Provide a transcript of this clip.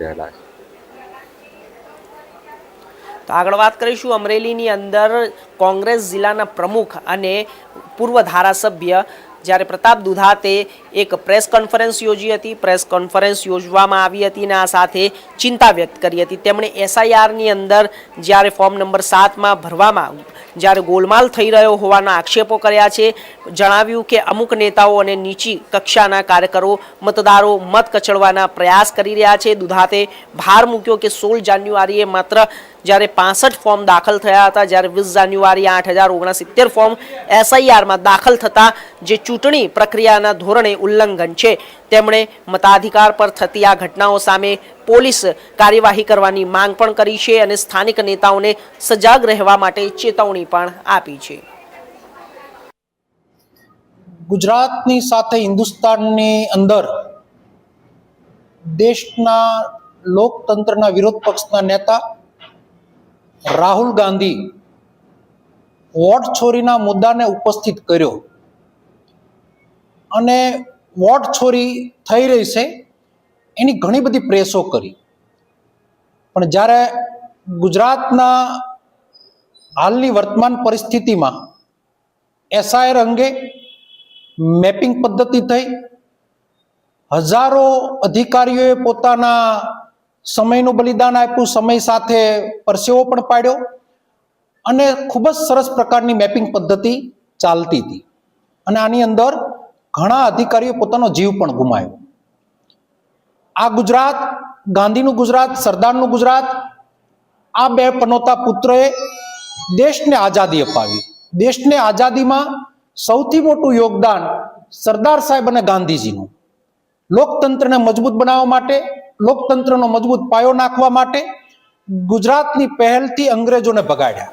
રહેલા છે। તો આગળ વાત કરીશું અમરેલીની અંદર કોંગ્રેસ જિલ્લાના પ્રમુખ અને પૂર્વ ધારાસભ્ય જ્યારે પ્રતાપ દુધાતે એક પ્રેસ કોન્ફરન્સ યોજી હતી। પ્રેસ કોન્ફરન્સ યોજવામાં આવી હતી અને આ સાથે ચિંતા વ્યક્ત કરી હતી। તેમણે એસઆઈઆરની અંદર જ્યારે ફોર્મ નંબર 7માં ભરવામાં જ્યારે ગોલમાલ થઈ રહ્યો હોવાના આક્ષેપો કર્યા છે। જણાવ્યું કે અમુક નેતાઓ અને નીચી કક્ષાના કાર્યકરો મતદારો મત કચડવાના પ્રયાસ કરી રહ્યા છે। દુધાતે ભાર મૂક્યો કે 16 જાન્યુઆરીએ માત્ર જ્યારે 65 ફોર્મ દાખલ થયા હતા, જ્યારે 20 જાન્યુઆરી 8069 ફોર્મ એસઆઈઆરમાં દાખલ થતા જે ચૂંટણી પ્રક્રિયાના ધોરણે ઉલ્લંઘન છે। તેમણે મતાધિકાર પર થતી આ ઘટનાઓ સામે પોલીસ કાર્યવાહી કરવાની માંગ પણ કરી છે અને સ્થાનિક નેતાઓને સજાગ રહેવા માટે ચેતવણી પણ આપી છે। ગુજરાતની સાથે હિન્દુસ્તાનની અંદર દેશના લોકતંત્રના વિરોધ પક્ષના નેતા રાહુલ ગાંધી વોટ ચોરીના મુદ્દાને ઉપસ્થિત કર્યો અને વોટ ચોરી થઈ રહી છે એની ઘણી બધી પ્રેસો કરી, પણ જ્યારે ગુજરાતના હાલની વર્તમાન પરિસ્થિતિમાં એસઆઈઆર અંગે મેપિંગ પદ્ધતિ થઈ, હજારો અધિકારીઓએ પોતાના સમયનું બલિદાન આપ્યું, સમય સાથે પરસેવો પણ પાડ્યો અને ખૂબ જ સરસ પ્રકારની મેપિંગ પદ્ધતિ ચાલતી હતી અને આની અંદર ઘણા અધિકારીઓ પોતાનો જીવ પણ ગુમાવ્યો। આ ગુજરાત, ગાંધીનું ગુજરાત, સરદારનું ગુજરાત, આ બે પનોતા પુત્રએ દેશને આઝાદી અપાવી। દેશને આઝાદીમાં સૌથી મોટું યોગદાન સરદાર સાહેબ અને ગાંધીજીનું। લોકતંત્રને મજબૂત બનાવવા માટે, લોકતંત્રનો મજબૂત પાયો નાખવા માટે ગુજરાતની પહેલથી અંગ્રેજોને ભગાડ્યા।